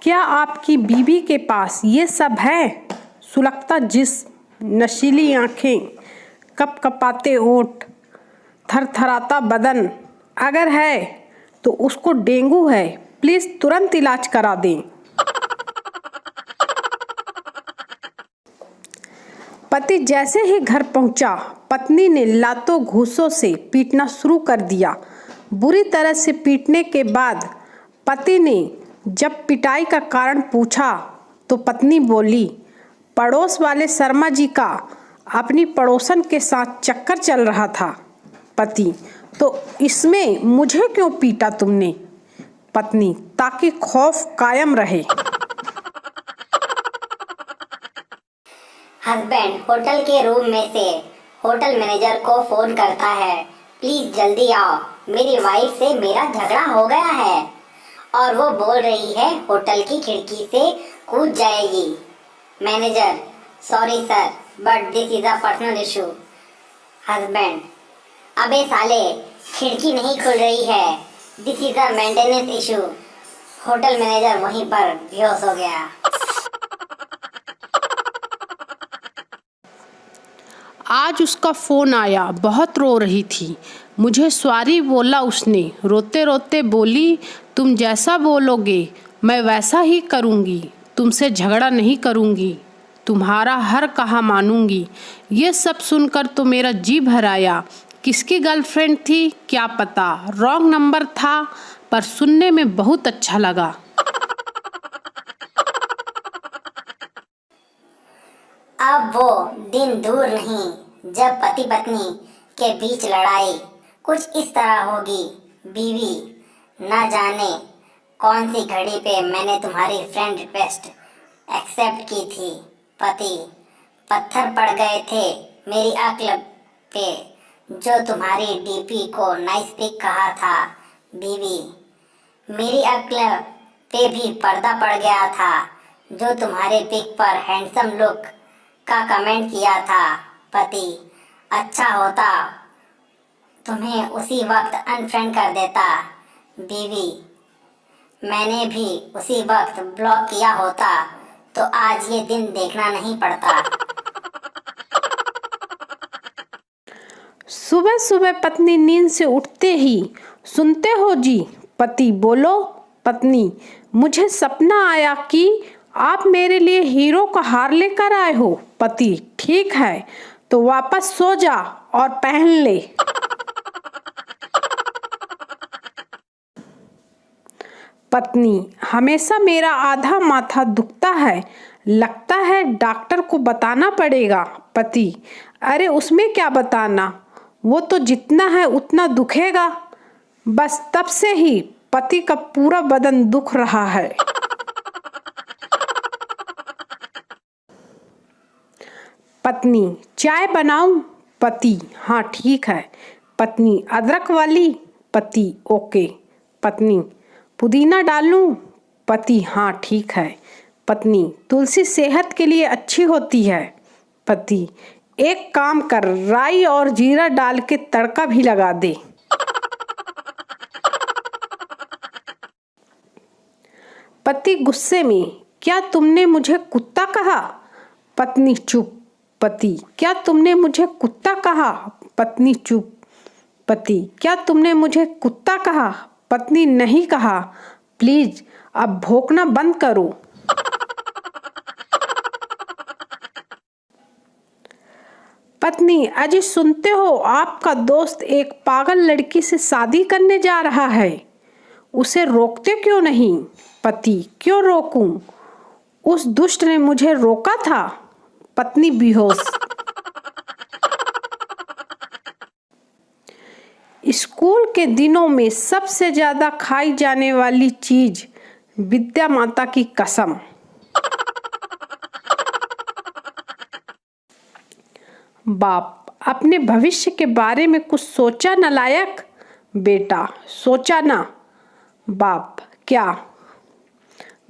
क्या आपकी बीवी के पास ये सब है? सुलगता जिस्म, नशीली आंखें, कपकपाते होंठ, थरथराता बदन। अगर है तो उसको डेंगू है। प्लीज तुरंत इलाज करा दें। पति जैसे ही घर पहुंचा, पत्नी ने लातों घूंसों से पीटना शुरू कर दिया। बुरी तरह से पीटने के बाद पति ने जब पिटाई का कारण पूछा तो पत्नी बोली, पड़ोस वाले शर्मा जी का अपनी पड़ोसन के साथ चक्कर चल रहा था। पति, तो इसमें मुझे क्यों पीटा तुमने? पत्नी, ताकि खौफ कायम रहे। हस्बैंड होटल के रूम में से होटल मैनेजर को फोन करता है, प्लीज जल्दी आओ, मेरी वाइफ से मेरा झगड़ा हो गया है और वो बोल रही है होटल की खिड़की से कूद जाएगी। Manager, sorry sir, but this is a personal issue. Husband, अबे साले, खिड़की नहीं खुल रही है, this is a maintenance issue. Hotel manager वहीं पर बेहोश हो गया। आज उसका फोन आया, बहुत रो रही थी। मुझे सॉरी बोला उसने। रोते रोते बोली, तुम जैसा बोलोगे मैं वैसा ही करूँगी, तुमसे झगड़ा नहीं करूँगी, तुम्हारा हर कहा मानूंगी। ये सब सुनकर तो मेरा जी भर आया। किसकी गर्लफ्रेंड थी क्या पता, रॉन्ग नंबर था, पर सुनने में बहुत अच्छा लगा। अब वो दिन दूर नहीं जब पति पत्नी के बीच लड़ाई कुछ इस तरह होगी। बीवी, न जाने कौन सी घड़ी पे मैंने तुम्हारी फ्रेंड रिक्वेस्ट एक्सेप्ट की थी। पति, पत्थर पड़ गए थे मेरी अक्ल पे जो तुम्हारी डीपी को नाइस पिक कहा था। बीवी, मेरी अक्ल पे भी पर्दा पड़ गया था जो तुम्हारे पिक पर हैंडसम लुक का कमेंट किया था। पति, अच्छा होता तुम्हें उसी वक्त अनफ्रेंड कर देता। बीवी, मैंने भी उसी वक्त ब्लॉक किया होता तो आज ये दिन देखना नहीं पड़ता। सुबह सुबह पत्नी नींद से उठते ही, सुनते हो जी? पति, बोलो। पत्नी, मुझे सपना आया कि आप मेरे लिए हीरो का हार लेकर आए हो। पति, ठीक है तो वापस सो जा और पहन ले। पत्नी, हमेशा मेरा आधा माथा दुखता है, लगता है डॉक्टर को बताना पड़ेगा। पति, अरे उसमें क्या बताना, वो तो जितना है उतना दुखेगा। बस तब से ही पति का पूरा बदन दुख रहा है। पत्नी, चाय बनाऊं? पति, हाँ ठीक है। पत्नी, अदरक वाली? पति, ओके। पत्नी, पुदीना डालूं? पति, हाँ ठीक है। पत्नी, तुलसी सेहत के लिए अच्छी होती है। पति, एक काम कर, राई और जीरा डाल के तड़का भी लगा दे। पति गुस्से में, क्या तुमने मुझे कुत्ता कहा? पत्नी, चुप। पति, क्या तुमने मुझे कुत्ता कहा? पत्नी, चुप। पति, क्या तुमने मुझे कुत्ता कहा? पत्नी, नहीं कहा। प्लीज अब भौंकना बंद करो। पत्नी, अजी सुनते हो, आपका दोस्त एक पागल लड़की से शादी करने जा रहा है, उसे रोकते क्यों नहीं? पति, क्यों रोकूं? उस दुष्ट ने मुझे रोका था। पत्नी बेहोश। स्कूल के दिनों में सबसे ज्यादा खाई जाने वाली चीज, विद्या माता की कसम। बाप, अपने भविष्य के बारे में कुछ सोचा नालायक? बेटा, सोचा ना। बाप, क्या?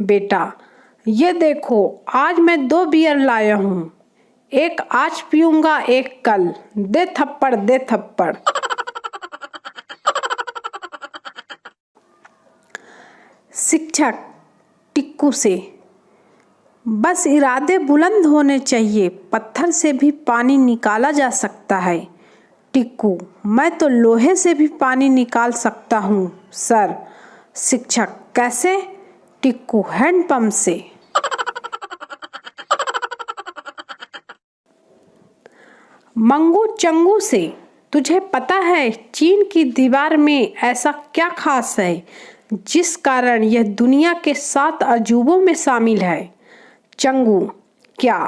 बेटा, ये देखो, आज मैं 2 बियर लाया हूँ, एक आज पीऊंगा एक कल, दे थप्पड़ दे थप्पड़। शिक्षक, टिक टिक्कू से। बस इरादे बुलंद होने चाहिए, पत्थर से भी पानी निकाला जा सकता है। टिक्कू, मैं तो लोहे से भी पानी निकाल सकता हूँ सर। शिक्षक, कैसे? टिक्कू, हैंडपंप से। मंगू चंगू से, तुझे पता है चीन की दीवार में ऐसा क्या खास है जिस कारण यह दुनिया के 7 अजूबों में शामिल है? चंगू, क्या?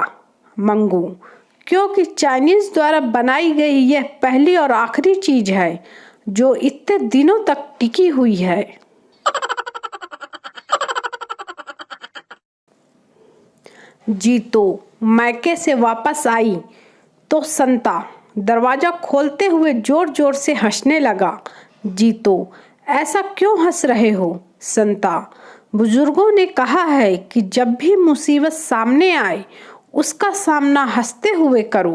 मंगू, क्योंकि चाइनीज द्वारा बनाई गई यह पहली और आखिरी चीज है जो इतने दिनों तक टिकी हुई है। जीतो मैके से वापस आई तो संता दरवाजा खोलते हुए जोर जोर से हंसने लगा। जीतो, ऐसा क्यों हंस रहे हो? संता, बुजुर्गों ने कहा है कि जब भी मुसीबत सामने आए उसका सामना हंसते हुए करो।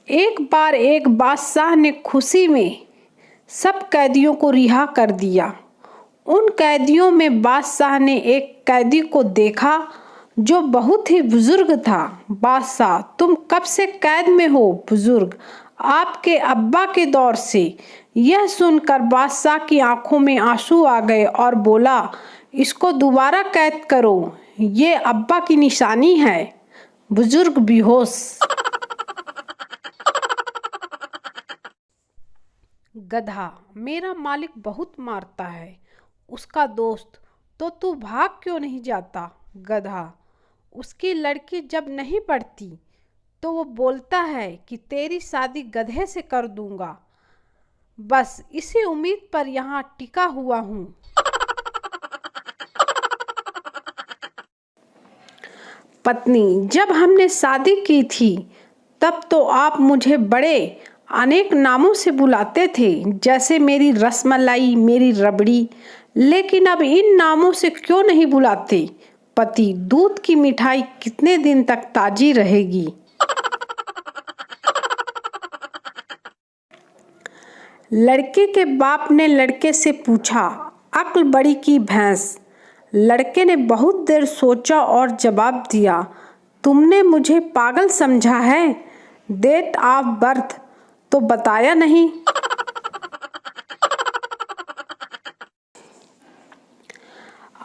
एक बार एक बादशाह ने खुशी में सब कैदियों को रिहा कर दिया। उन कैदियों में बादशाह ने एक कैदी को देखा जो बहुत ही बुजुर्ग था। बादशाह, तुम कब से कैद में हो? बुजुर्ग, आपके अब्बा के दौर से। यह सुनकर बादशाह की आंखों में आंसू आ गए और बोला, इसको दोबारा कैद करो, ये अब्बा की निशानी है। बुजुर्ग बेहोश। गधा, मेरा मालिक बहुत मारता है। उसका दोस्त, तो तू भाग क्यों नहीं जाता? गधा, उसकी लड़की जब नहीं पढ़ती तो वो बोलता है कि तेरी शादी गधे से कर दूंगा। बस इसी उम्मीद पर यहाँ टिका हुआ हूँ। पत्नी, जब हमने शादी की थी तब तो आप मुझे बड़े अनेक नामों से बुलाते थे, जैसे मेरी रसमलाई, मेरी रबड़ी, लेकिन अब इन नामों से क्यों नहीं बुलाते? पति, दूध की मिठाई कितने दिन तक ताजी रहेगी? लड़के के बाप ने लड़के से पूछा, अक्ल बड़ी की भैंस। लड़के ने बहुत देर सोचा और जवाब दिया, तुमने मुझे पागल समझा है? डेट ऑफ बर्थ तो बताया नहीं।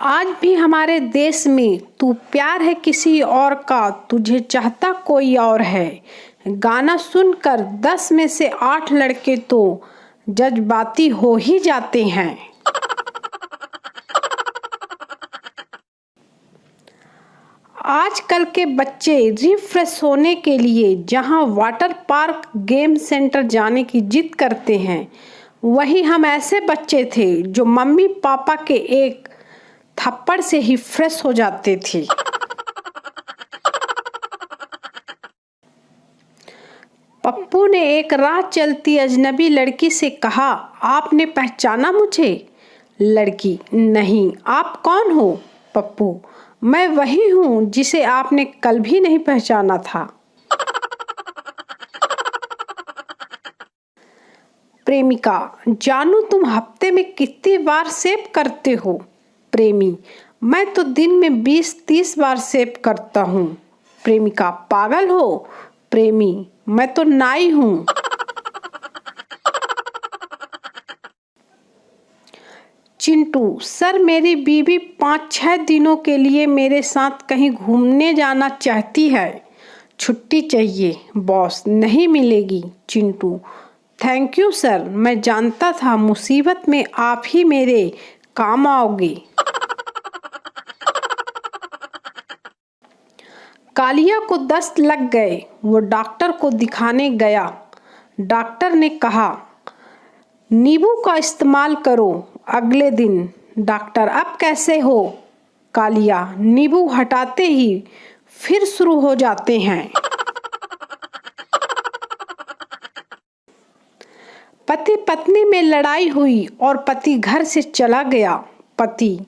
आज भी हमारे देश में तू प्यार है किसी और का, तुझे चाहता कोई और है। गाना सुनकर 10 में से 8 लड़के तो जज्बाती हो ही जाते हैं। आजकल के बच्चे रिफ्रेश होने के लिए जहां वाटर पार्क, गेम सेंटर जाने की जिद करते हैं, वहीं हम ऐसे बच्चे थे जो मम्मी पापा के एक थप्पड़ से ही फ्रेश हो जाते थे। पप्पू ने एक राह चलती अजनबी लड़की से कहा, आपने पहचाना मुझे? लड़की, नहीं, आप कौन हो? पप्पू, मैं वही हूँ जिसे आपने कल भी नहीं पहचाना था। प्रेमिका, जानू तुम हफ्ते में कितनी बार सेव करते हो? प्रेमी, मैं तो दिन में 20-30 बार सेव करता हूँ। प्रेमिका, पागल हो? प्रेमी, मैं तो नाई हूँ। चिंटू, सर मेरी बीवी 5-6 दिनों के लिए मेरे साथ कहीं घूमने जाना चाहती है, छुट्टी चाहिए। बॉस, नहीं मिलेगी। चिंटू, थैंक यू सर, मैं जानता था मुसीबत में आप ही मेरे काम आओगे। कालिया को दस्त लग गए, वो डॉक्टर को दिखाने गया। डॉक्टर ने कहा, नींबू का इस्तेमाल करो। अगले दिन, डॉक्टर अब कैसे हो? कालिया, नींबू हटाते ही फिर शुरू हो जाते हैं। पति पत्नी में लड़ाई हुई और पति घर से चला गया। पति,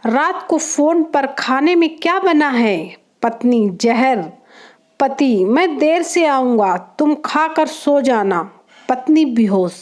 रात को फोन पर खाने में क्या बना है? पत्नी, जहर। पति, मैं देर से आऊंगा, तुम खाकर सो जाना। पत्नी बेहोश।